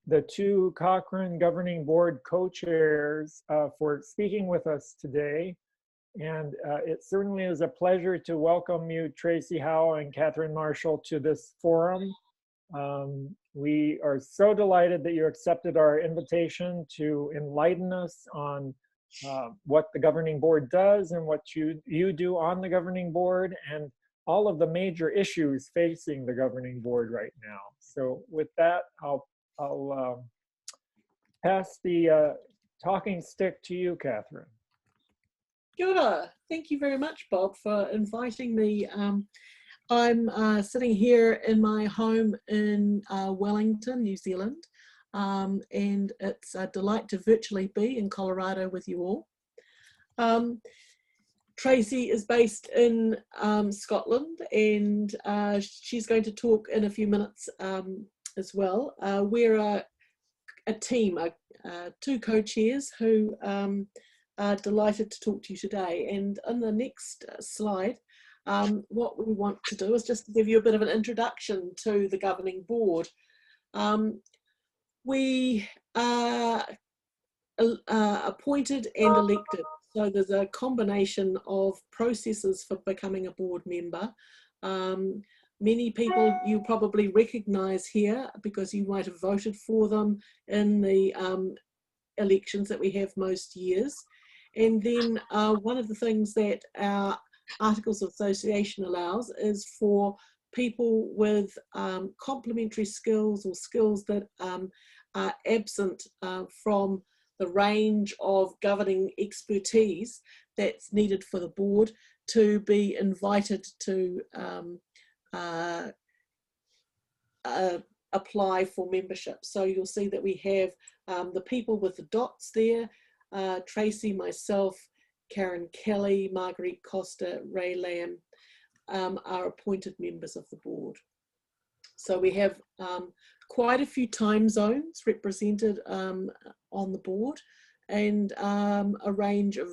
the two Cochrane Governing Board co-chairs for speaking with us today. And it certainly is a pleasure to welcome you, Tracey, Howe, and Catherine Marshall, to this forum. We are so delighted that you accepted our invitation to enlighten us on what the governing board does and what you do on the governing board and all of the major issues facing the governing board right now. So with that, I'll pass the talking stick to you, Catherine. Kia ora. Thank you very much, Bob, for inviting me. I'm sitting here in my home in Wellington, New Zealand, and it's a delight to virtually be in Colorado with you all. Tracey is based in Scotland, and she's going to talk in a few minutes as well. We're a team, two co-chairs who delighted to talk to you today. And on the next slide, what we want to do is just to give you a bit of an introduction to the governing board. We are appointed and elected, so there's a combination of processes for becoming a board member. Many people you probably recognise here because you might have voted for them in the elections that we have most years. And then one of the things that our Articles of Association allows is for people with complementary skills or skills that are absent from the range of governing expertise that's needed for the board to be invited to apply for membership. So you'll see that we have the people with the dots there. Tracey, myself, Karen Kelly, Marguerite Costa, Ray Lamb are appointed members of the board. So we have quite a few time zones represented on the board and a range of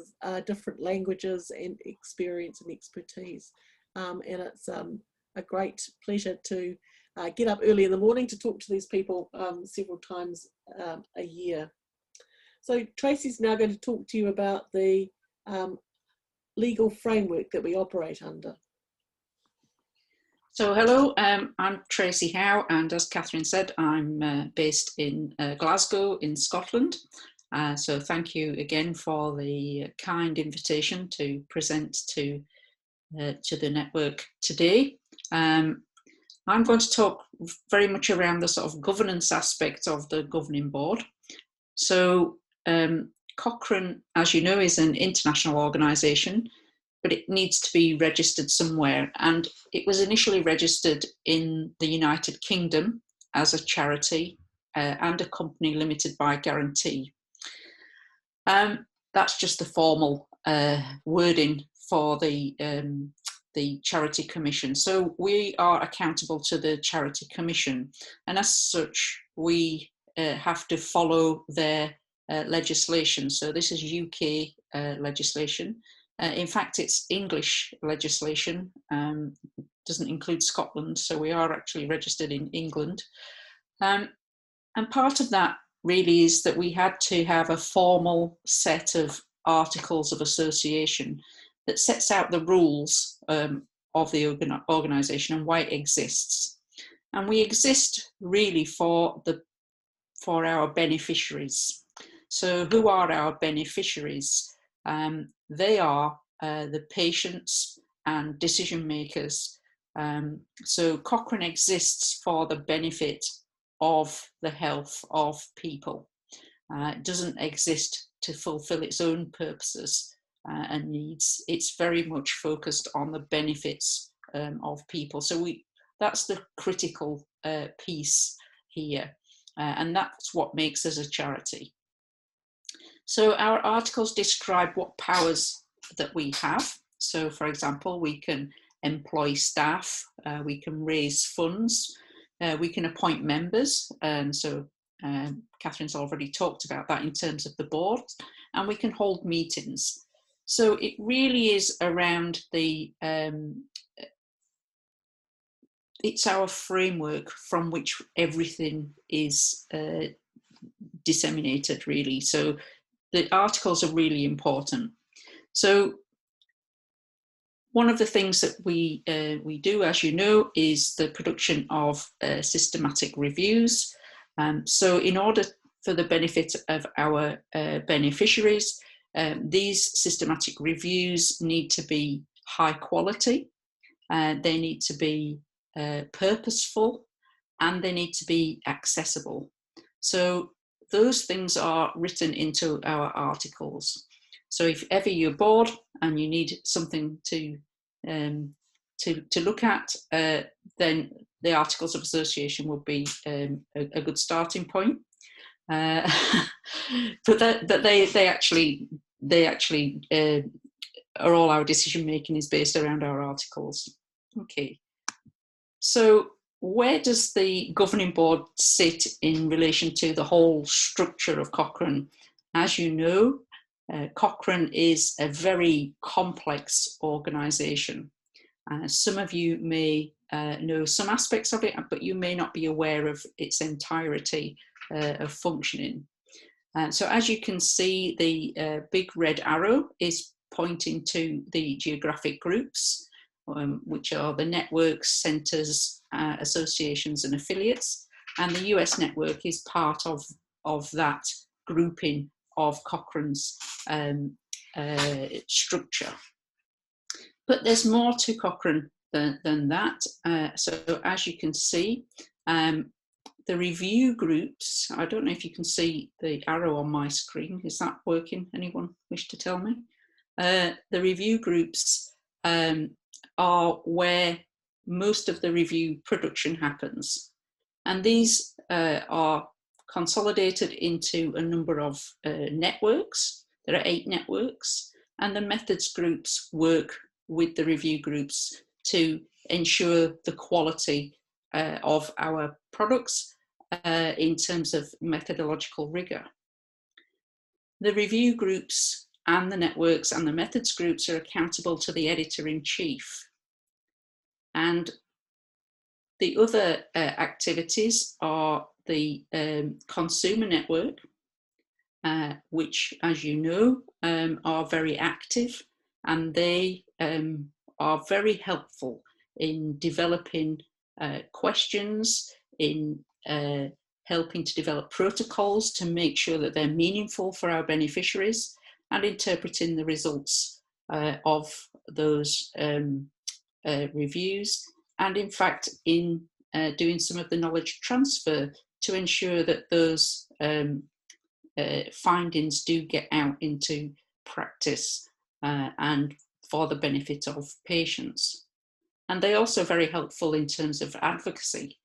different languages and experience and expertise. And it's a great pleasure to get up early in the morning to talk to these people several times a year. So Tracey's now going to talk to you about the legal framework that we operate under. So hello, I'm Tracey Howe, and as Catherine said, I'm based in Glasgow in Scotland. So thank you again for the kind invitation to present to the network today. I'm going to talk very much around the sort of governance aspect of the governing board. So Cochrane, as you know, is an international organisation, but it needs to be registered somewhere. And it was initially registered in the United Kingdom as a charity and a company limited by guarantee. That's just the formal wording for the Charity Commission. So we are accountable to the Charity Commission, and as such, we have to follow their legislation. So this is UK legislation. In fact, it's English legislation, doesn't include Scotland, so we are actually registered in England. And part of that really is that we had to have a formal set of articles of association that sets out the rules of the organisation and why it exists. And we exist really for our beneficiaries. So who are our beneficiaries? They are the patients and decision makers. So Cochrane exists for the benefit of the health of people. It doesn't exist to fulfill its own purposes and needs. It's very much focused on the benefits of people. So that's the critical piece here. And that's what makes us a charity. So our articles describe what powers that we have. So for example, we can employ staff, we can raise funds, we can appoint members. So Catherine's already talked about that in terms of the board, and we can hold meetings. So it really is around it's our framework from which everything is disseminated, really. So the articles are really important. So one of the things that we do, as you know, is the production of systematic reviews. So in order for the benefit of our beneficiaries, these systematic reviews need to be high quality, they need to be purposeful, and they need to be accessible. So those things are written into our articles. So if ever you're bored and you need something to look at, then the Articles of Association would be a good starting point. But they actually are all our decision making is based around our articles. Okay, so where does the governing board sit in relation to the whole structure of Cochrane? As you know, Cochrane is a very complex organisation. Some of you may know some aspects of it, but you may not be aware of its entirety of functioning. So as you can see, the big red arrow is pointing to the geographic groups, which are the networks, centres, associations and affiliates. And the US network is part of that grouping of Cochrane's structure. But there's more to Cochrane than that. So as you can see, the review groups, I don't know if you can see the arrow on my screen. Is that working? Anyone wish to tell me? The review groups are where most of the review production happens. And these are consolidated into a number of networks. There are 8 networks, and the methods groups work with the review groups to ensure the quality of our products in terms of methodological rigour. The review groups and the networks and the methods groups are accountable to the editor-in-chief. And the other activities are the consumer network, which, as you know, are very active, and they are very helpful in developing questions, in helping to develop protocols to make sure that they're meaningful for our beneficiaries, and interpreting the results of those reviews, and in fact in doing some of the knowledge transfer to ensure that those findings do get out into practice and for the benefit of patients. And they're also very helpful in terms of advocacy,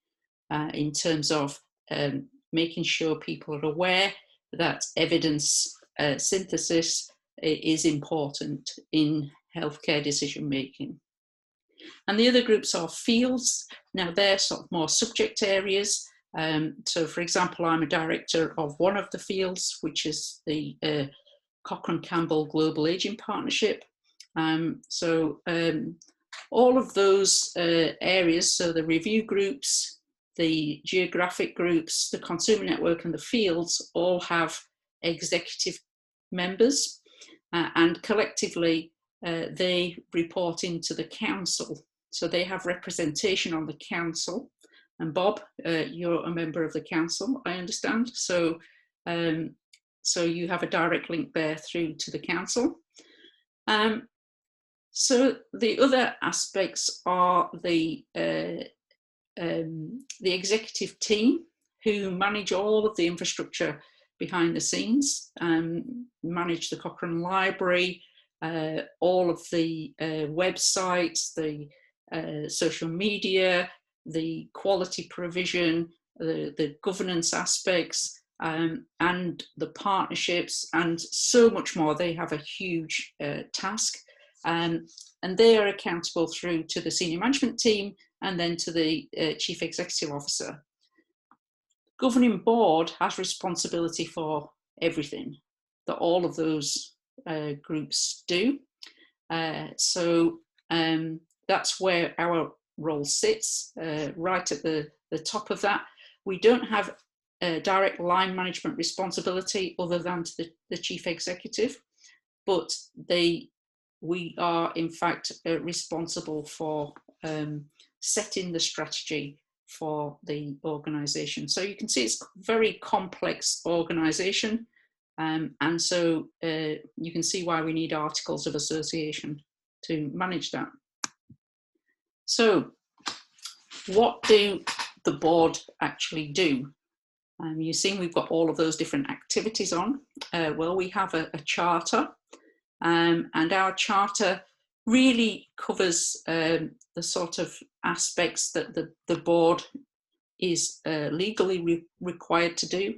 in terms of making sure people are aware that evidence synthesis is important in healthcare decision making. And the other groups are fields. Now they're sort of more subject areas. So for example, I'm a director of one of the fields, which is the Cochrane Campbell Global Aging Partnership. All of those areas, so the review groups, the geographic groups, the consumer network and the fields all have executive members, and collectively they report into the council. So they have representation on the council. And Bob, you're a member of the council, I understand. So, so you have a direct link there through to the council. So the other aspects are the executive team, who manage all of the infrastructure behind the scenes, manage the Cochrane Library, all of the websites, the social media, the quality provision, the governance aspects, and the partnerships, and so much more. They have a huge task, and they are accountable through to the senior management team and then to the chief executive officer. Governing board has responsibility for everything that all of those groups do. So that's where our role sits, right at the top of that. We don't have direct line management responsibility other than to the chief executive, but we are in fact responsible for setting the strategy for the organisation. So you can see it's a very complex organisation, and so you can see why we need articles of association to manage that. So what do the board actually do? You've seen we've got all of those different activities on. Well, we have a charter, and our charter really covers the sort of aspects that the board is legally required to do,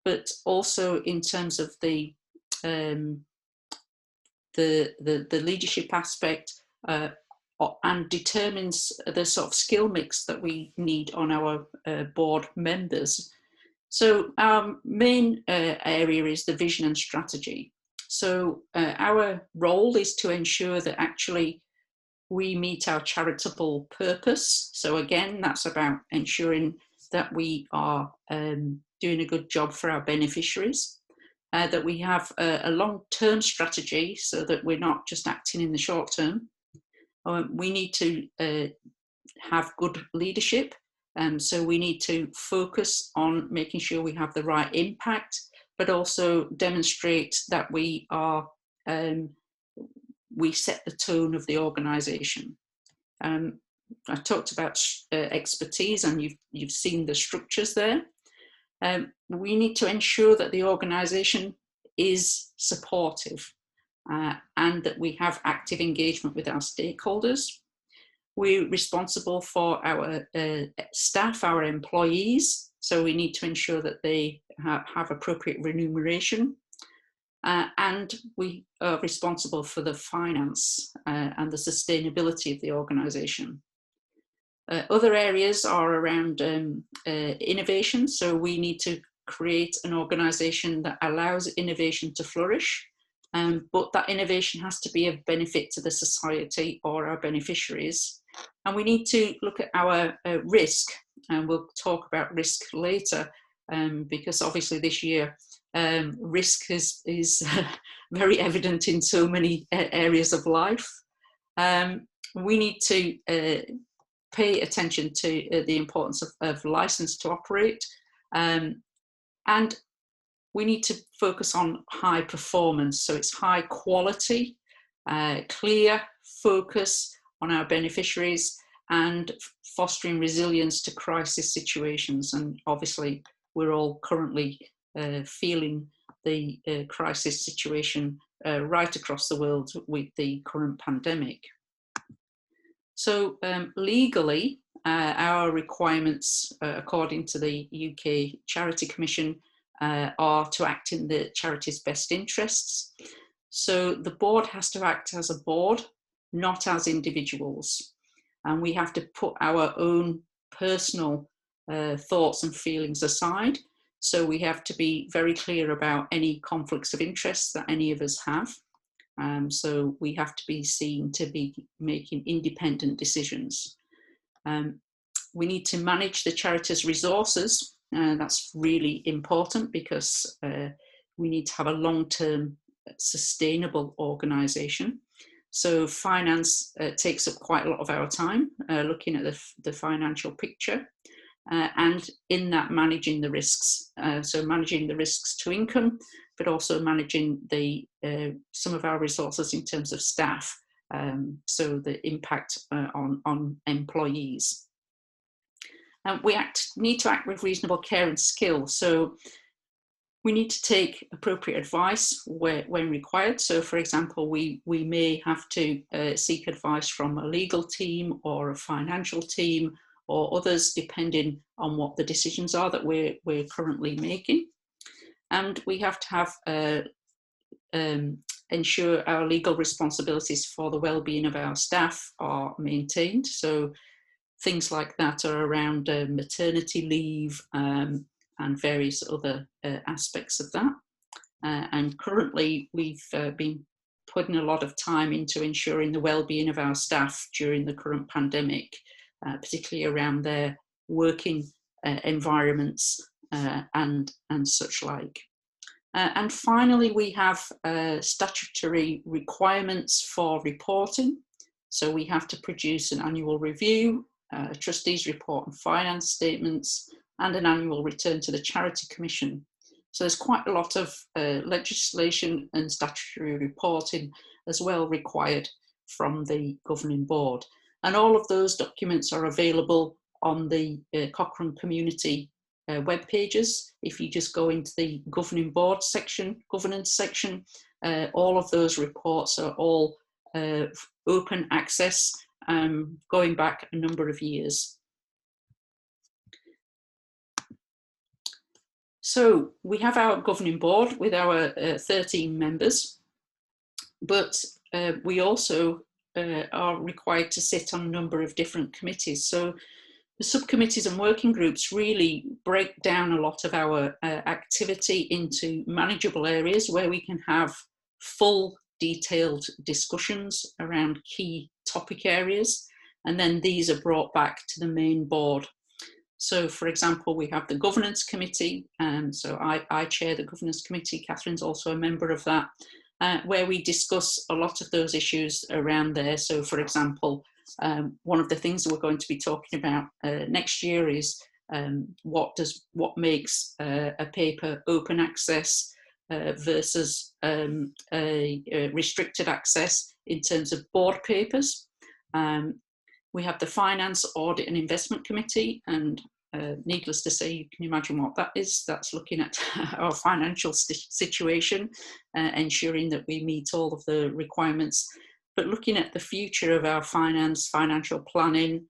but also in terms of the leadership aspect, and determines the sort of skill mix that we need on our board members. So our main area is the vision and strategy. So our role is to ensure that actually we meet our charitable purpose. So again, that's about ensuring that we are doing a good job for our beneficiaries, that we have a long-term strategy so that we're not just acting in the short term. We need to have good leadership, so we need to focus on making sure we have the right impact, but also demonstrate that we are we set the tone of the organisation. I talked about expertise, and you've seen the structures there. We need to ensure that the organisation is supportive, and that we have active engagement with our stakeholders. We're responsible for our staff, our employees, so we need to ensure that they have appropriate remuneration. And we are responsible for the finance and the sustainability of the organisation. Other areas are around innovation, so we need to create an organisation that allows innovation to flourish. But that innovation has to be of benefit to the society or our beneficiaries. And we need to look at our risk, and we'll talk about risk later, because obviously this year risk is very evident in so many areas of life. We need to pay attention to the importance of license to operate, and we need to focus on high performance. So it's high quality, clear focus on our beneficiaries, and fostering resilience to crisis situations. And obviously we're all currently feeling the crisis situation right across the world with the current pandemic. So legally, our requirements, according to the UK Charity Commission, are to act in the charity's best interests. So the board has to act as a board, not as individuals. And we have to put our own personal thoughts and feelings aside. So we have to be very clear about any conflicts of interest that any of us have. So we have to be seen to be making independent decisions. We need to manage the charity's resources. That's really important because we need to have a long-term sustainable organisation. So finance takes up quite a lot of our time, looking at the financial picture, and in that managing the risks. So managing the risks to income, but also managing the some of our resources in terms of staff, so the impact on employees. We need to act with reasonable care and skill. So we need to take appropriate advice when required. So for example, we may have to seek advice from a legal team or a financial team or others, depending on what the decisions are that we're currently making. And we have to have ensure our legal responsibilities for the well-being of our staff are maintained. So things like that are around maternity leave and various other aspects of that. And currently we've been putting a lot of time into ensuring the well-being of our staff during the current pandemic, particularly around their working environments, and such like. And finally, we have statutory requirements for reporting. So we have to produce an annual review, a trustees report and finance statements, and an annual return to the Charity Commission. So there's quite a lot of legislation and statutory reporting as well required from the governing board. And all of those documents are available on the Cochrane community web pages. If you just go into the governing board section, governance section, all of those reports are all open access, going back a number of years. So we have our governing board with our 13 members, but we also are required to sit on a number of different committees. So the subcommittees and working groups really break down a lot of our activity into manageable areas where we can have full detailed discussions around key topic areas, and then these are brought back to the main board. So for example, we have the governance committee, and so I chair the governance committee, Catherine's also a member of that, where we discuss a lot of those issues around there. So for example, one of the things that we're going to be talking about next year is what makes a paper open access versus a restricted access in terms of board papers. We have the Finance, Audit and Investment Committee, and needless to say, you can imagine what that is. That's looking at our financial situation, ensuring that we meet all of the requirements, but looking at the future of our finance, financial planning,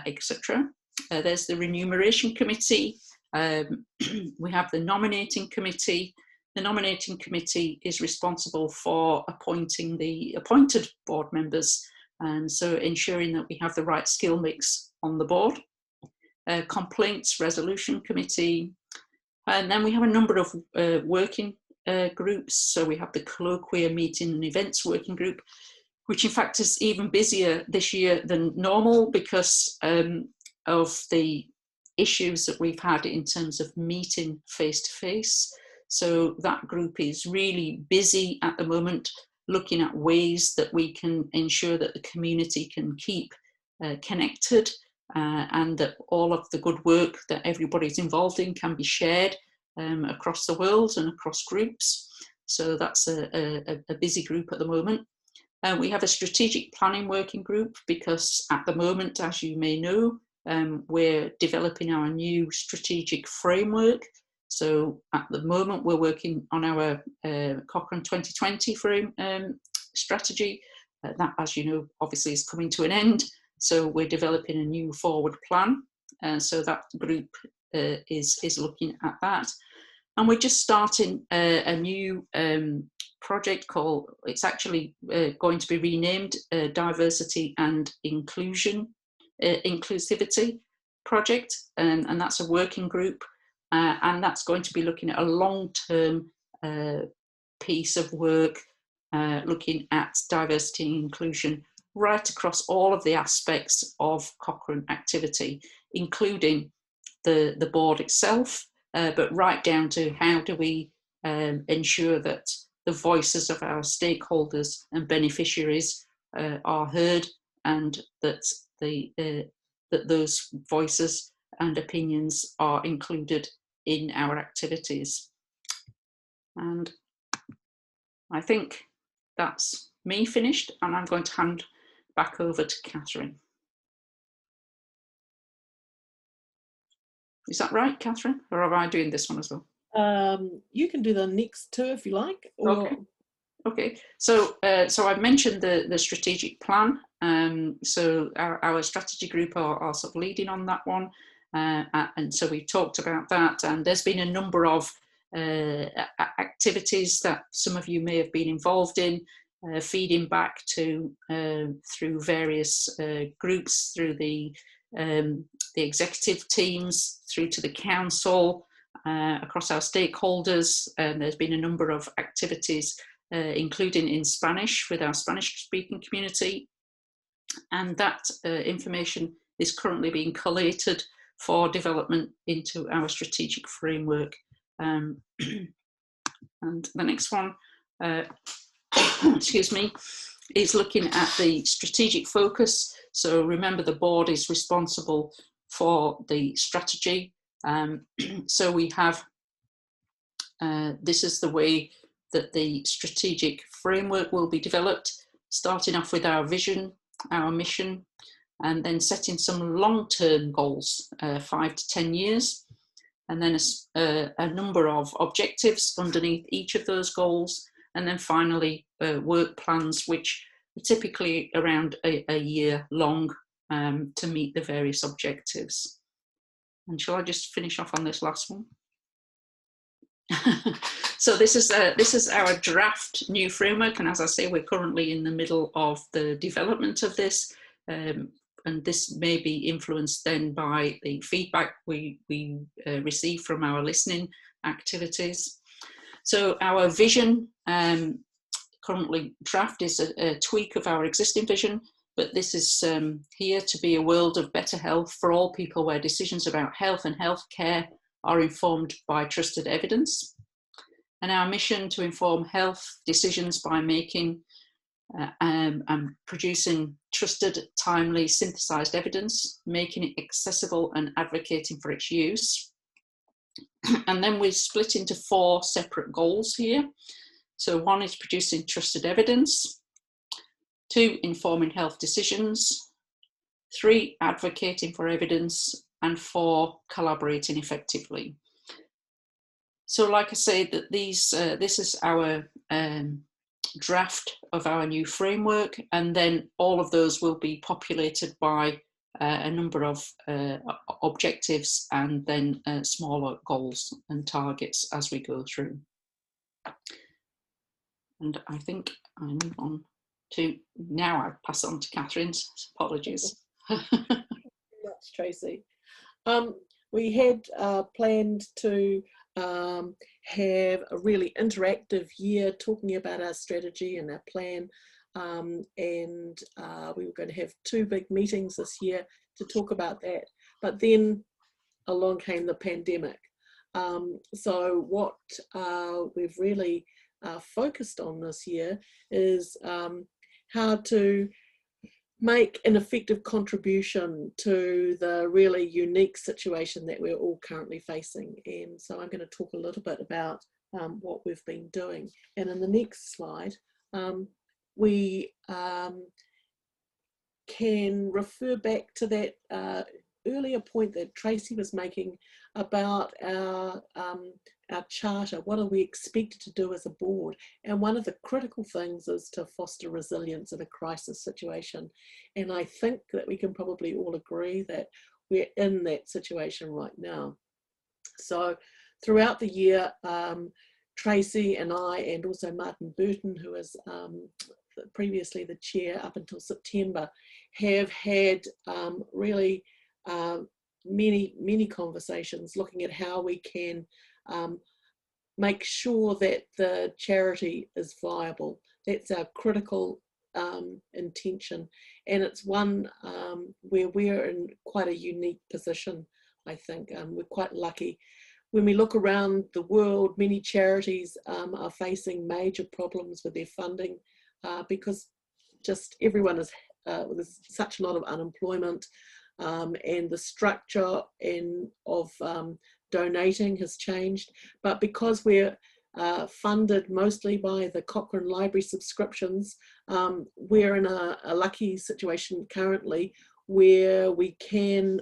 etc. There's the Remuneration Committee. We have the Nominating Committee. The Nominating Committee is responsible for appointing the appointed board members, and so ensuring that we have the right skill mix on the board. Complaints Resolution Committee, and then we have a number of working groups. So we have the Colloquia Meeting and Events Working Group, which in fact is even busier this year than normal because of the issues that we've had in terms of meeting face to face. So that group is really busy at the moment, looking at ways that we can ensure that the community can keep connected, and that all of the good work that everybody's involved in can be shared across the world and across groups. So that's a busy group at the moment. We have a strategic planning working group because at the moment, as you may know, we're developing our new strategic framework. So at the moment, we're working on our Cochrane 2020 strategy. That, as you know, obviously is coming to an end. So we're developing a new forward plan. So that group is looking at that. And we're just starting a new project called, it's actually going to be renamed Diversity and Inclusivity Project. And that's a working group. And that's going to be looking at a long-term piece of work, looking at diversity and inclusion right across all of the aspects of Cochrane activity, including the board itself, but right down to how do we ensure that the voices of our stakeholders and beneficiaries are heard, and that that those voices and opinions are included in our activities. And I think that's me finished, and I'm going to hand back over to Catherine. Is that right, Catherine? Or am I doing this one as well? You can do the next two if you like. Or... Okay. So I've mentioned the strategic plan. So our strategy group are sort of leading on that one. And so we talked about that. And there's been a number of activities that some of you may have been involved in, feeding back to through various groups, through the executive teams, through to the council, across our stakeholders. And there's been a number of activities, including in Spanish with our Spanish speaking community. And that information is currently being collated for development into our strategic framework. And the next one, excuse me, is looking at the strategic focus. So remember, the board is responsible for the strategy. So we have, this is the way that the strategic framework will be developed, starting off with our vision, our mission, and then setting some long-term goals, 5 to 10 years, and then a number of objectives underneath each of those goals, and then finally work plans, which are typically around a year long to meet the various objectives. And shall I just finish off on this last one? So this is our draft new framework, and as I say, we're currently in the middle of the development of this, and this may be influenced then by the feedback we receive from our listening activities. So our vision, currently draft, is a tweak of our existing vision, but this is here to be a world of better health for all people, where decisions about health and healthcare are informed by trusted evidence. And our mission to inform health decisions by making and producing trusted, timely, synthesized evidence, making it accessible and advocating for its use. And then we split into 4 separate goals here. So 1 is producing trusted evidence, 2, informing health decisions, 3, advocating for evidence, and 4, collaborating effectively. So like I say, that these this is our draft of our new framework, and then all of those will be populated by a number of objectives, and then smaller goals and targets as we go through. And I think I move on to, now I pass on to Catherine's. Apologies. Thank you much, Tracey. We had planned to have a really interactive year talking about our strategy and our plan, and we were going to have 2 big meetings this year to talk about that, but then along came the pandemic. So what we've really focused on this year is how to make an effective contribution to the really unique situation that we're all currently facing. And so I'm going to talk a little bit about what we've been doing. And in the next slide, we can refer back to that earlier point that Tracey was making about our charter. What are we expected to do as a board? And one of the critical things is to foster resilience in a crisis situation. And I think that we can probably all agree that we're in that situation right now. So throughout the year, Tracey and I, and also Martin Burton, who was previously the chair up until September, have had really many conversations looking at how we can make sure that the charity is viable. That's our critical intention, and it's one where we're in quite a unique position, I think. We're quite lucky. When we look around the world, many charities are facing major problems with their funding because just everyone is, there's such a lot of unemployment, and the structure of donating has changed. But because we're funded mostly by the Cochrane Library subscriptions, we're in a lucky situation currently where we can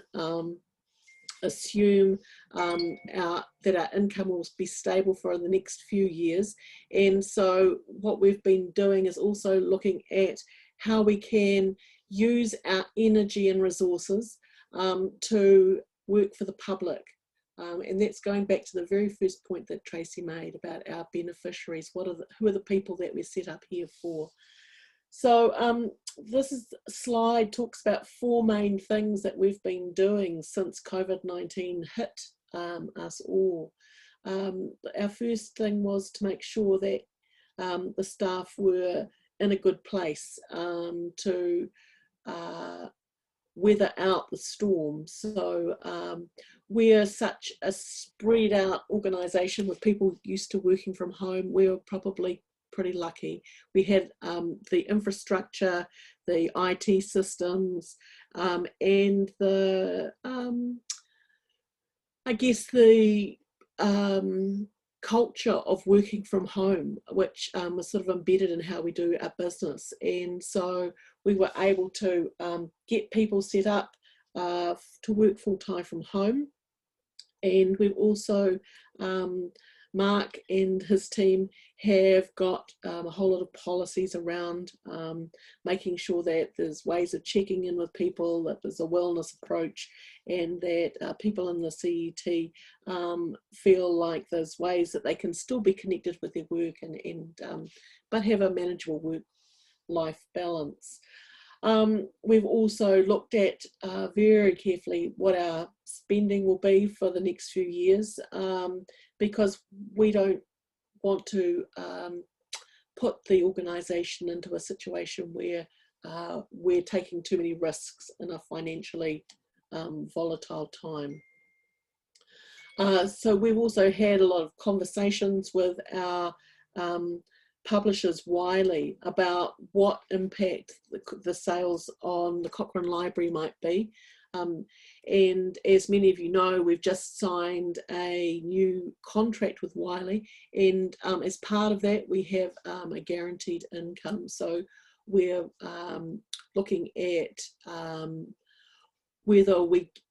assume that our income will be stable for the next few years. And so what we've been doing is also looking at how we can use our energy and resources to work for the public. And that's going back to the very first point that Tracey made about our beneficiaries. Who are the people that we're set up here for? So this slide talks about 4 main things that we've been doing since COVID-19 hit us all. Our first thing was to make sure that the staff were in a good place to weather out the storm. So we're such a spread out organisation with people used to working from home. We were probably pretty lucky. We had the infrastructure, the IT systems, and the, I guess the culture of working from home, which was sort of embedded in how we do our business. And so we were able to get people set up to work full-time from home. And we've also, Mark and his team have got a whole lot of policies around making sure that there's ways of checking in with people, that there's a wellness approach, and that people in the CET feel like there's ways that they can still be connected with their work but have a manageable work-life balance. We've also looked at very carefully what our spending will be for the next few years, because we don't want to put the organisation into a situation where we're taking too many risks in a financially volatile time. So we've also had a lot of conversations with our publishers Wiley about what impact the sales on the Cochrane Library might be. And as many of you know, we've just signed a new contract with Wiley, and as part of that we have a guaranteed income. So we're looking at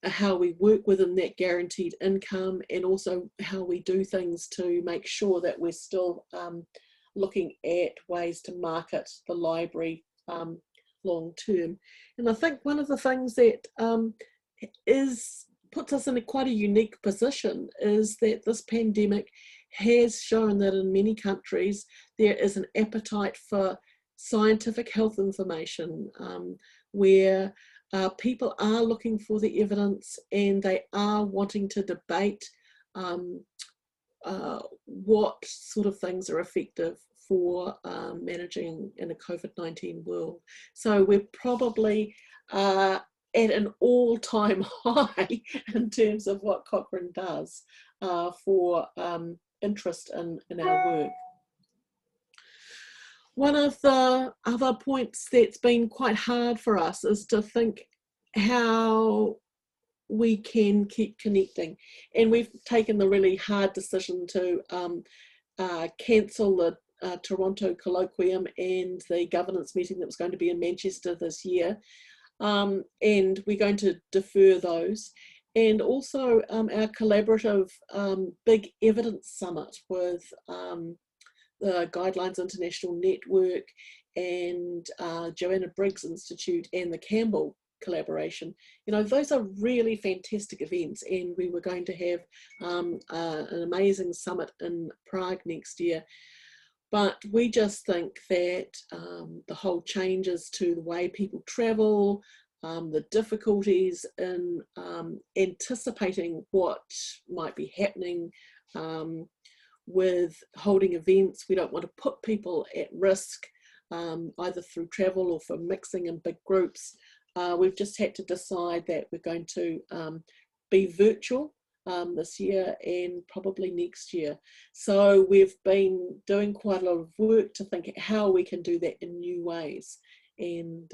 how we work within that guaranteed income, and also how we do things to make sure that we're still looking at ways to market the library long term. And I think one of the things that puts us in quite a unique position is that this pandemic has shown that in many countries there is an appetite for scientific health information, where people are looking for the evidence, and they are wanting to debate what sort of things are effective for managing in a COVID-19 world. So we're probably at an all-time high in terms of what Cochrane does for interest in our work. One of the other points that's been quite hard for us is to think how we can keep connecting. And we've taken the really hard decision to cancel the Toronto colloquium and the governance meeting that was going to be in Manchester this year. And we're going to defer those. And also our collaborative big evidence summit with the Guidelines International Network and Joanna Briggs Institute and the Campbell collaboration. You know, those are really fantastic events, and we were going to have an amazing summit in Prague next year. But we just think that the whole changes to the way people travel, the difficulties in anticipating what might be happening with holding events. We don't want to put people at risk, either through travel or for mixing in big groups. We've just had to decide that we're going to be virtual this year and probably next year. So we've been doing quite a lot of work to think how we can do that in new ways. And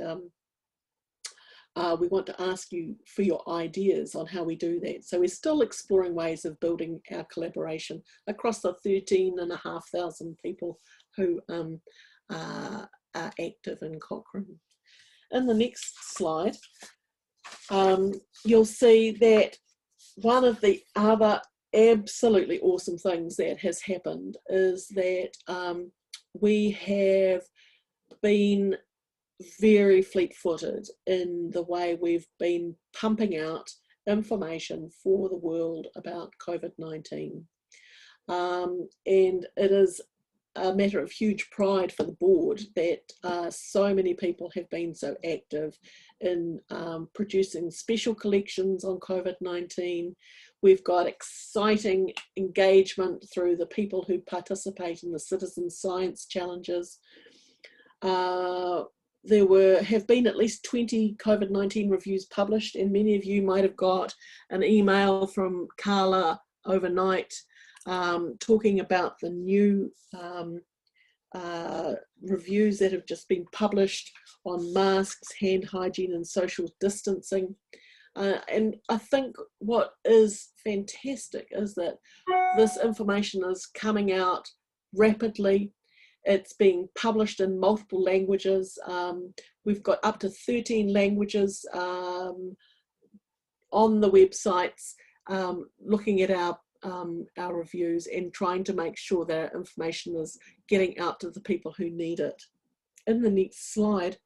we want to ask you for your ideas on how we do that. So we're still exploring ways of building our collaboration across the 13,500 people who are active in Cochrane. In the next slide, you'll see that one of the other absolutely awesome things that has happened is that we have been very fleet-footed in the way we've been pumping out information for the world about COVID-19. And it is a matter of huge pride for the board that so many people have been so active in producing special collections on COVID-19. We've got exciting engagement through the people who participate in the citizen science challenges. there have been at least 20 COVID-19 reviews published, and many of you might have got an email from Carla overnight talking about the new reviews that have just been published on masks, hand hygiene and social distancing. And I think what is fantastic is that this information is coming out rapidly. It's being published in multiple languages. We've got up to 13 languages on the websites looking at our reviews and trying to make sure that our information is getting out to the people who need it. In the next slide,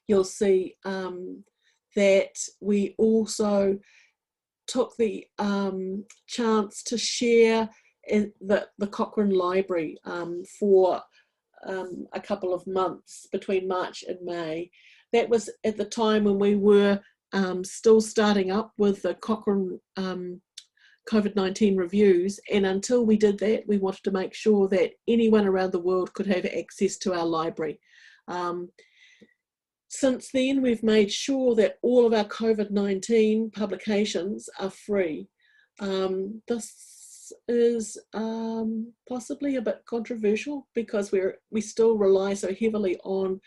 you'll see that we also took the chance to share in the Cochrane Library for a couple of months between March and May. That was at the time when we were still starting up with the Cochrane COVID-19 Reviews, and until we did that, we wanted to make sure that anyone around the world could have access to our library. Since then, we've made sure that all of our COVID-19 publications are free. This is possibly a bit controversial because we still rely so heavily on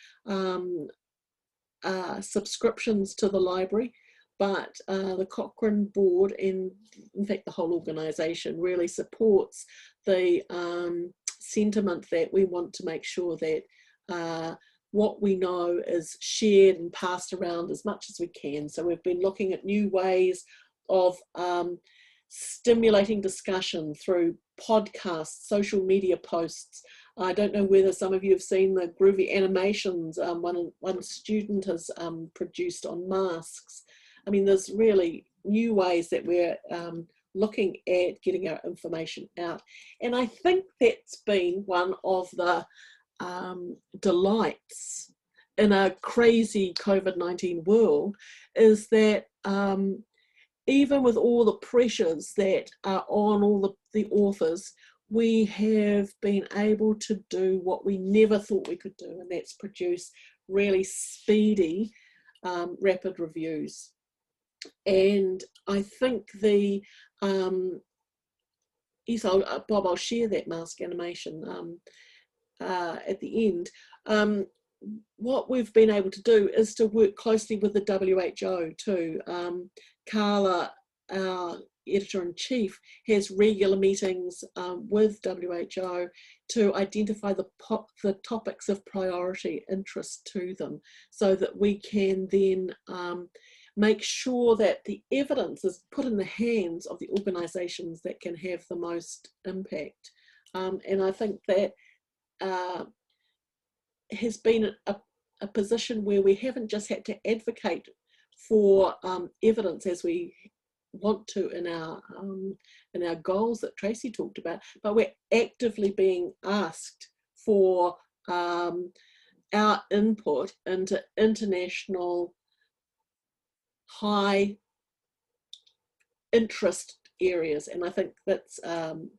subscriptions to the library, but the Cochrane board and in fact the whole organisation really supports the sentiment that we want to make sure that what we know is shared and passed around as much as we can. So we've been looking at new ways of stimulating discussion through podcasts, social media posts. I don't know whether some of you have seen the groovy animations one student has produced on masks. I mean, there's really new ways that we're looking at getting our information out. And I think that's been one of the delights in a crazy COVID-19 world, is that even with all the pressures that are on all the authors, we have been able to do what we never thought we could do, and that's produce really speedy, rapid reviews. And I think the, yes, Bob, I'll share that mask animation at the end. What we've been able to do is to work closely with the WHO too. Carla, our editor-in-chief, has regular meetings with WHO to identify the topics of priority interest to them, so that we can then make sure that the evidence is put in the hands of the organisations that can have the most impact. And I think that has been a position where we haven't just had to advocate for evidence as we want to in our goals that Tracey talked about, but we're actively being asked for our input into international high interest areas, and I think that's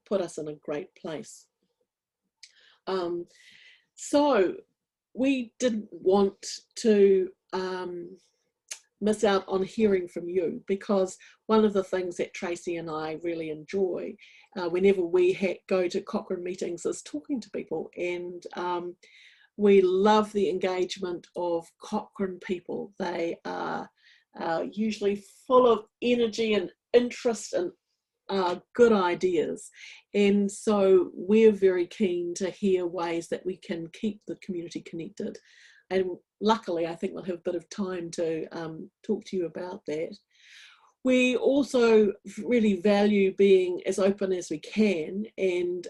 put us in a great place. So we didn't want to miss out on hearing from you, because one of the things that Tracey and I really enjoy whenever we go to Cochrane meetings is talking to people, and we love the engagement of Cochrane people. They are usually full of energy and interest and good ideas, and so we're very keen to hear ways that we can keep the community connected, and luckily I think we'll have a bit of time to talk to you about that. We also really value being as open as we can, and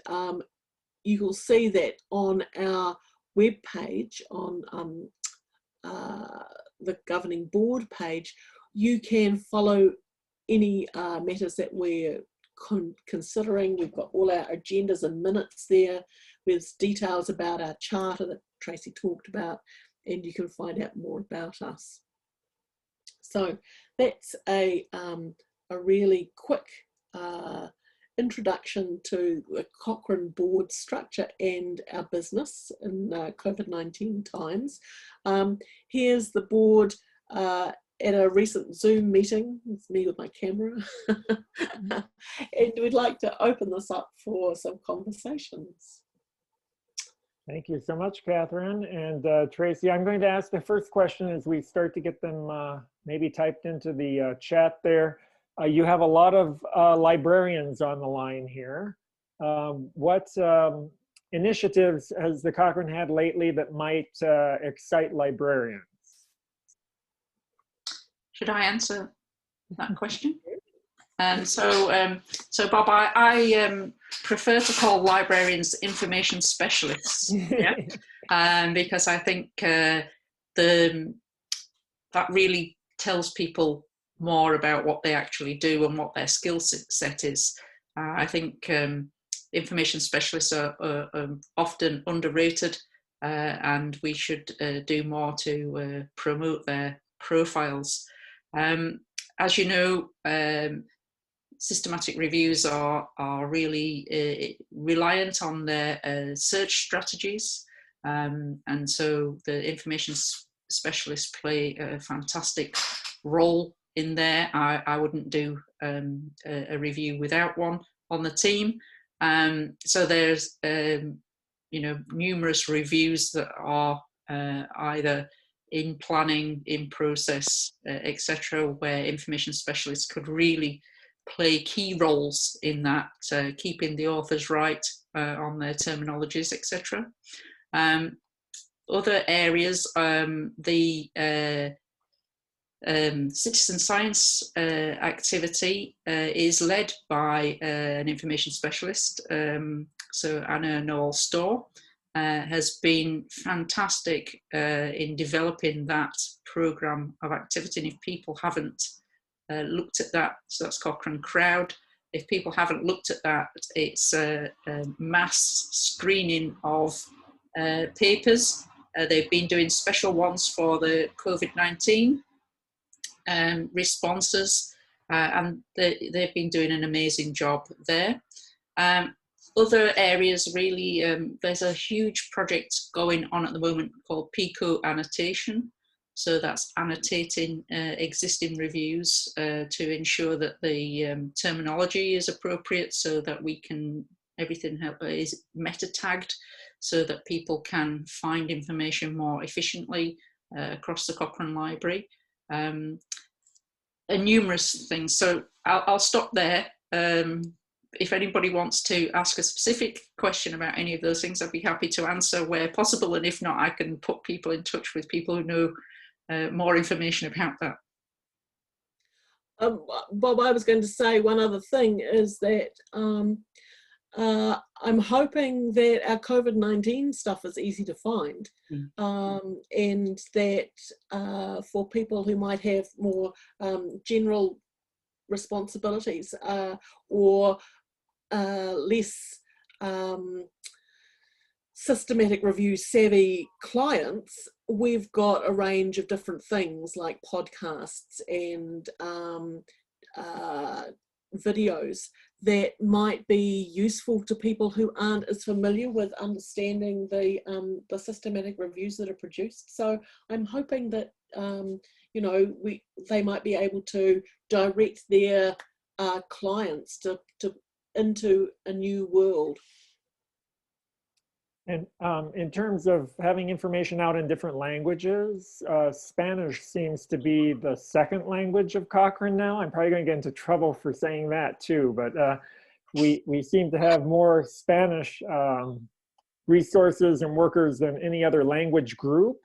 you will see that on our webpage, on the governing board page, you can follow any matters that we're considering. We've got all our agendas and minutes there with details about our charter that Tracey talked about, and you can find out more about us. So that's a really quick introduction to the Cochrane board structure and our business in COVID-19 times. Here's the board at a recent Zoom meeting. It's me with my camera. And we'd like to open this up for some conversations. Thank you so much, Catherine. And Tracey, I'm going to ask the first question as we start to get them maybe typed into the chat there. You have a lot of librarians on the line here. What initiatives has the Cochrane had lately that might excite librarians? Should I answer that question? So Bob, I prefer to call librarians information specialists, yeah? Because I think that really tells people more about what they actually do and what their skill set is. I think information specialists are often underrated, and we should do more to promote their profiles. As you know, systematic reviews are really reliant on their search strategies, and so the information specialists play a fantastic role in there. I wouldn't do a review without one on the team. So there's numerous reviews that are either in planning, in process, etc., where information specialists could really play key roles in that, keeping the authors right on their terminologies, etc. Other areas, the citizen science activity is led by an information specialist. So Anna Noel-Storr has been fantastic in developing that programme of activity. And if people haven't looked at that, so that's Cochrane Crowd. If people haven't looked at that, it's a mass screening of papers. They've been doing special ones for the COVID-19 responses, and they've been doing an amazing job there. Other areas, really, there's a huge project going on at the moment called PICO annotation. So that's annotating existing reviews to ensure that the terminology is appropriate, so that we can, everything is meta tagged, so that people can find information more efficiently across the Cochrane Library. And numerous things. So I'll stop there. If anybody wants to ask a specific question about any of those things, I'd be happy to answer where possible. And if not, I can put people in touch with people who know more information about that. Bob, I was going to say one other thing is that I'm hoping that our COVID-19 stuff is easy to find, and that for people who might have more general responsibilities or less systematic review savvy clients, we've got a range of different things like podcasts and videos that might be useful to people who aren't as familiar with understanding the systematic reviews that are produced. So I'm hoping that they might be able to direct their clients into a new world. And in terms of having information out in different languages, Spanish seems to be the second language of Cochrane now. I'm probably going to get into trouble for saying that too, but we seem to have more Spanish resources and workers than any other language group.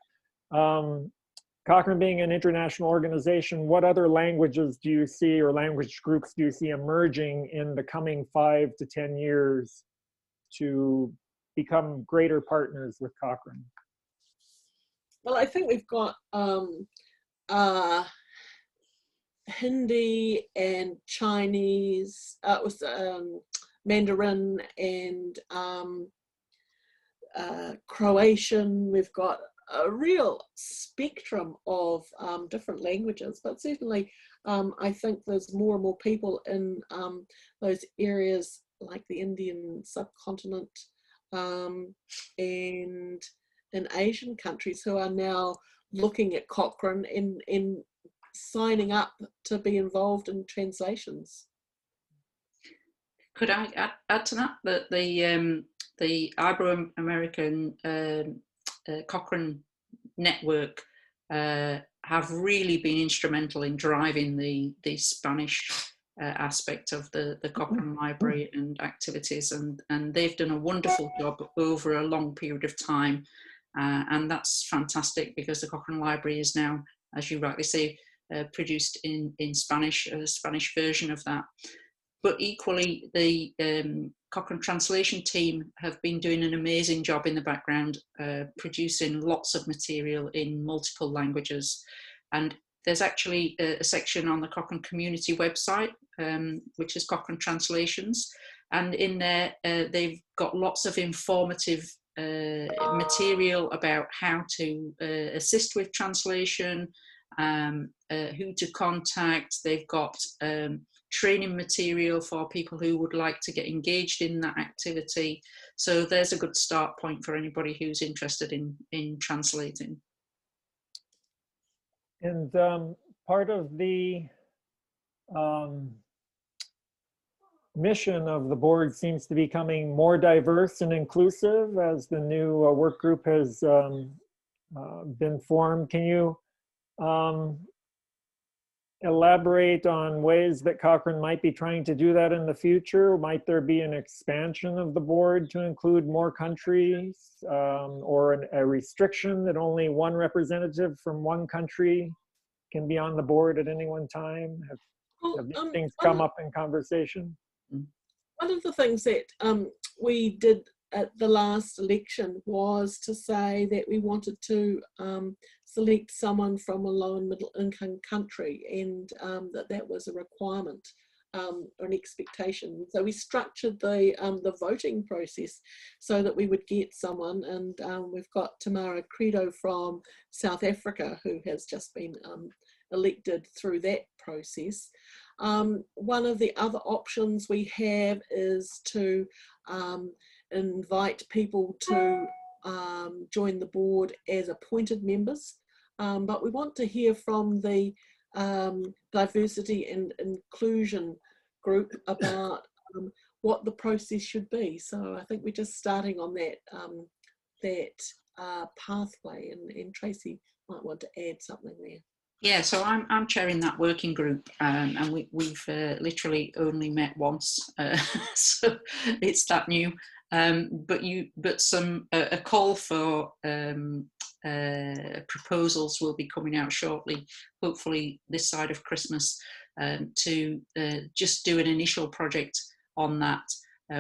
Cochrane being an international organization, what other languages do you see, or language groups do you see emerging in the coming 5 to 10 years to become greater partners with Cochrane? Well, I think we've got Hindi and Chinese, with Mandarin and Croatian. We've got a real spectrum of different languages, but certainly I think there's more and more people in those areas like the Indian subcontinent, and in Asian countries who are now looking at Cochrane and signing up to be involved in translations. Could I add to that that the Ibero-American Cochrane network have really been instrumental in driving the Spanish aspect of the Cochrane Library and activities, and they've done a wonderful job over a long period of time, and that's fantastic because the Cochrane Library is now, as you rightly say, produced in Spanish, a Spanish version of that. But equally, the Cochrane translation team have been doing an amazing job in the background, producing lots of material in multiple languages. And there's actually a section on the Cochrane community website, which is Cochrane Translations. And in there, they've got lots of informative material about how to assist with translation, who to contact. They've got training material for people who would like to get engaged in that activity. So there's a good start point for anybody who's interested in translating. And part of the mission of the board seems to be becoming more diverse and inclusive as the new work group has been formed. Can you elaborate on ways that Cochrane might be trying to do that in the future? Might there be an expansion of the board to include more countries, or a restriction that only one representative from one country can be on the board at any one time? Have these things come up in conversation? One of the things that we did at the last election was to say that we wanted to select someone from a low and middle income country, and that was a requirement or an expectation. So we structured the voting process so that we would get someone, and we've got Tamara Credo from South Africa who has just been elected through that process. One of the other options we have is to invite people to join the board as appointed members, but we want to hear from the diversity and inclusion group about what the process should be. So I think we're just starting on that pathway, and Tracey might want to add something there. Yeah, so I'm chairing that working group, and we've literally only met once, so it's that new. But a call for proposals will be coming out shortly, hopefully this side of Christmas, to just do an initial project on that,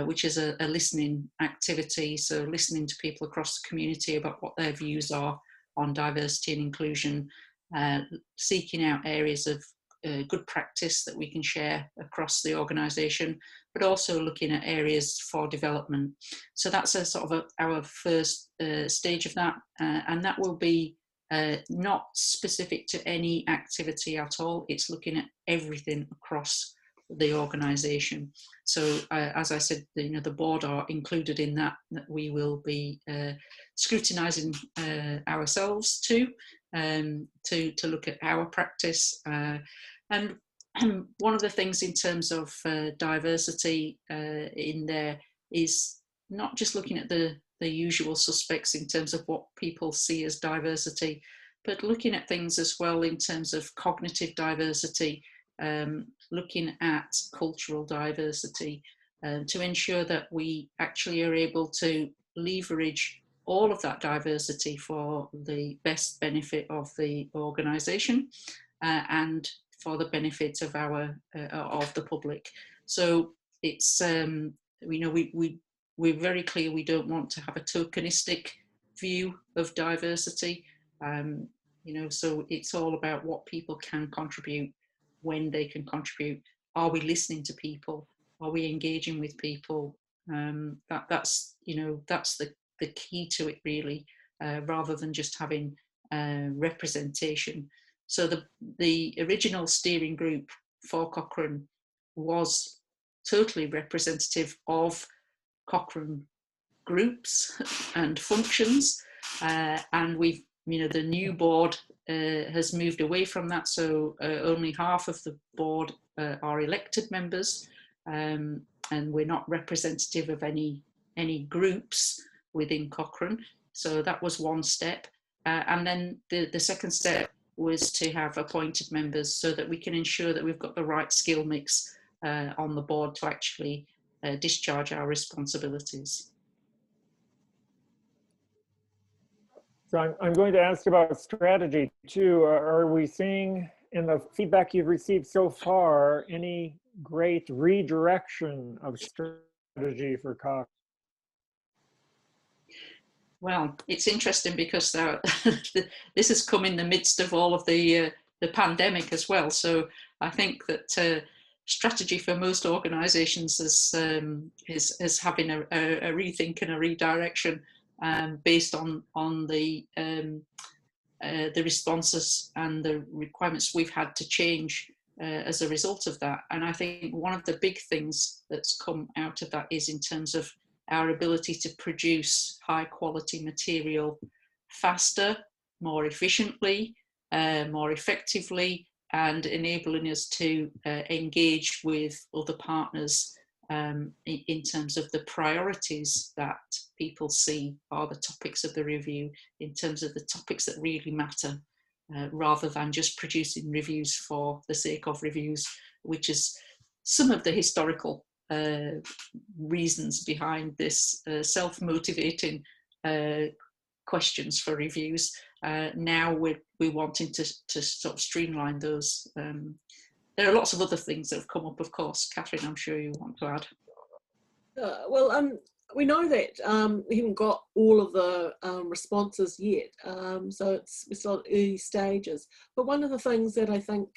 which is a listening activity. So listening to people across the community about what their views are on diversity and inclusion, seeking out areas of good practice that we can share across the organisation, but also looking at areas for development. So that's a sort of our first stage of that, and that will be not specific to any activity at all. It's looking at everything across the organisation. So as I said, the board are included in that we will be scrutinising ourselves too, to look at our practice. And one of the things in terms of diversity in there is not just looking at the usual suspects in terms of what people see as diversity, but looking at things as well in terms of cognitive diversity, looking at cultural diversity, to ensure that we actually are able to leverage all of that diversity for the best benefit of the organisation and for the benefit of of the public. So it's we're very clear we don't want to have a tokenistic view of diversity. So it's all about what people can contribute, when they can contribute. Are we listening to people? Are we engaging with people? That's the key to it really, rather than just having representation. So the original steering group for Cochrane was totally representative of Cochrane groups and functions, and we've, the new board has moved away from that, so only half of the board are elected members, and we're not representative of any groups within Cochrane. So that was one step, and then the second step was to have appointed members so that we can ensure that we've got the right skill mix on the board to actually discharge our responsibilities. So I'm going to ask about strategy too. Are we seeing in the feedback you've received so far any great redirection of strategy for Cochrane? Well, it's interesting because this has come in the midst of all of the pandemic as well. So I think that strategy for most organisations is having a rethink and a redirection based on the responses and the requirements we've had to change as a result of that. And I think one of the big things that's come out of that is in terms of our ability to produce high quality material faster, more efficiently, more effectively, and enabling us to engage with other partners in terms of the priorities that people see are the topics of the review, in terms of the topics that really matter, rather than just producing reviews for the sake of reviews, which is some of the historical reasons behind this self-motivating questions for reviews. Now we're wanting to sort of streamline those. There are lots of other things that have come up, of course. Catherine, I'm sure you want to add. We know that we haven't got all of the responses yet, so it's still early stages. But one of the things that I think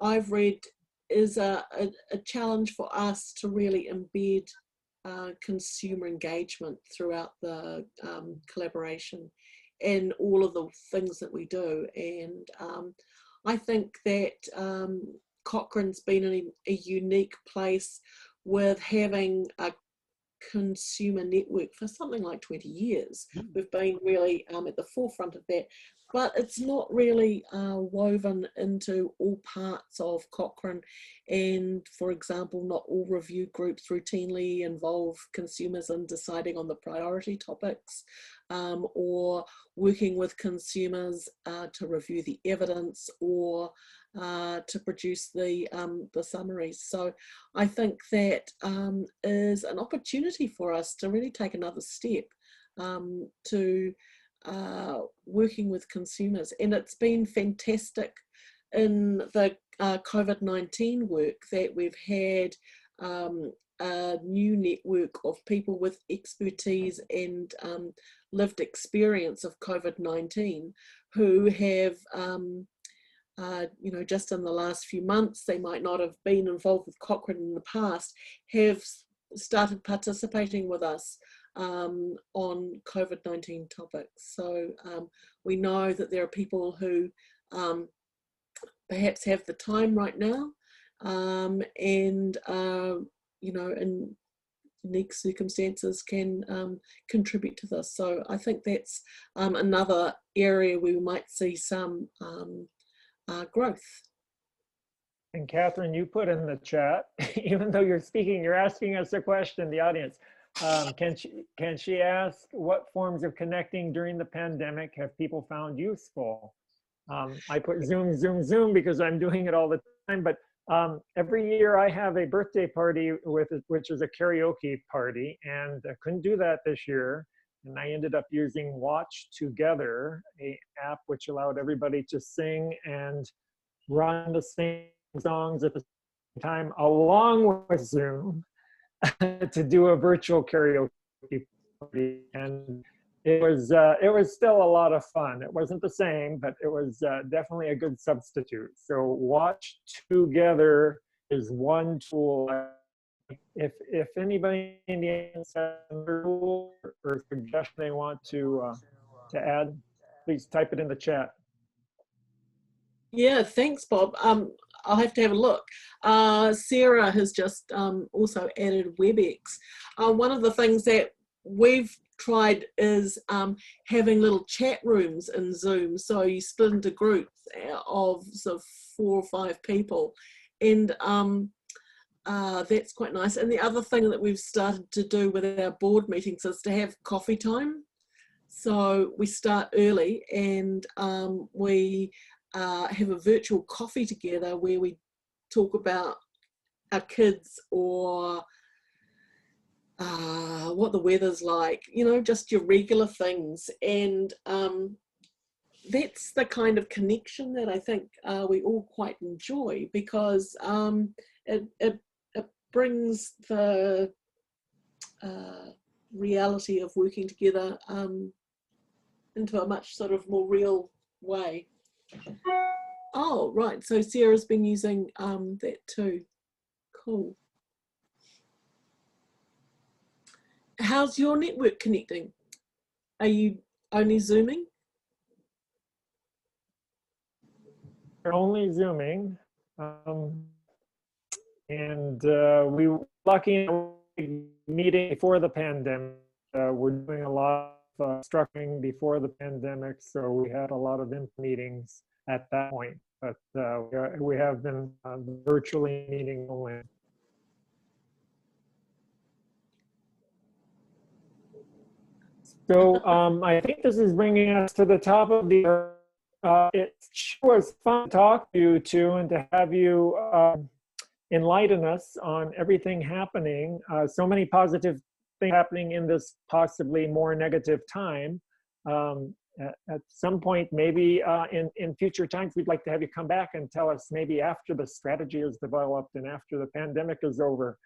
I've read is a challenge for us to really embed consumer engagement throughout the collaboration and all of the things that we do. And I think that Cochrane's been in a unique place with having a consumer network for something like 20 years. We've been really at the forefront of that, but it's not really woven into all parts of Cochrane. And for example, not all review groups routinely involve consumers in deciding on the priority topics, or working with consumers to review the evidence, or to produce the summaries. So I think that is an opportunity for us to really take another step to working with consumers. And it's been fantastic in the COVID-19 work that we've had a new network of people with expertise and lived experience of COVID-19 who have just in the last few months, they might not have been involved with Cochrane in the past, have started participating with us on COVID-19 topics. So we know that there are people who perhaps have the time right now and in unique circumstances can contribute to this. So I think that's another area we might see some growth. And Catherine, you put in the chat, even though you're speaking, you're asking us a question, the audience. Can she ask what forms of connecting during the pandemic have people found useful? I put Zoom because I'm doing it all the time, but every year I have a birthday party which is a karaoke party, and I couldn't do that this year. And I ended up using Watch Together, an app which allowed everybody to sing and run the same songs at the same time, along with Zoom, to do a virtual karaoke party. And it was still a lot of fun. It wasn't the same, but it was definitely a good substitute. So Watch Together is one tool. If anybody in the audience has another tool or suggestion they want to add, please type it in the chat. Yeah, thanks, Bob. I'll have to have a look. Sarah has just also added WebEx. One of the things that we've tried is having little chat rooms in Zoom. So you split into groups of sort of 4 or 5 people. And that's quite nice. And the other thing that we've started to do with our board meetings is to have coffee time. So we start early and we have a virtual coffee together where we talk about our kids or what the weather's like, you know, just your regular things. And that's the kind of connection that I think we all quite enjoy, because it brings the reality of working together into a much sort of more real way. Oh, right. So Sarah's been using that too. Cool. How's your network connecting? Are you only Zooming? We're only Zooming. And we were lucky meeting before the pandemic. We're doing a lot of structuring before the pandemic, so we had a lot of meetings at that point. But we have been virtually meeting only. So I think this is bringing us to the top of the. It was fun to talk to you two and to have you enlighten us on everything happening. So many positive things happening in this possibly more negative time. At some point, maybe in future times, we'd like to have you come back and tell us, maybe after the strategy is developed and after the pandemic is over,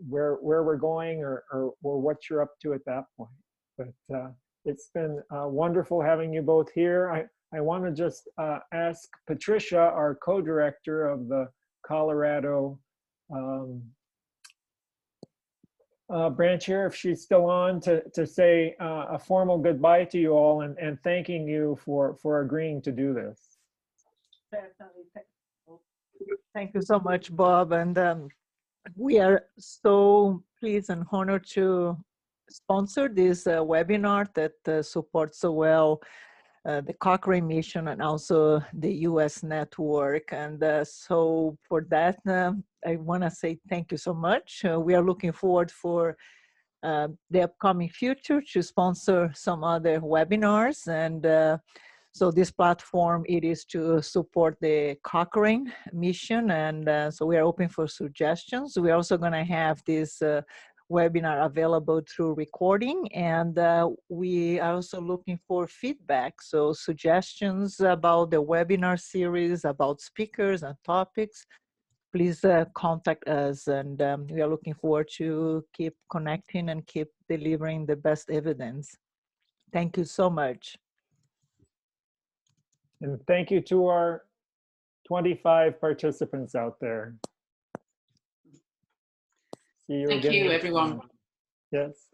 where we're going or what you're up to at that point. But it's been wonderful having you both here. I want to just ask Patricia, our co-director of the Colorado branch here, if she's still on, to say a formal goodbye to you all and thanking you for agreeing to do this. Thank you so much, Bob. And we are so pleased and honored to sponsor this webinar that supports so well the Cochrane mission and also the US network. And so for that, I want to say thank you so much. We are looking forward for the upcoming future to sponsor some other webinars. And so this platform, it is to support the Cochrane mission. And so we are open for suggestions. We're also going to have this webinar available through recording, and we are also looking for feedback, so suggestions about the webinar series, about speakers and topics. Please contact us, and we are looking forward to keep connecting and keep delivering the best evidence. Thank you so much. And thank you to our 25 participants out there. See you Thank again you, next everyone. time. Yes.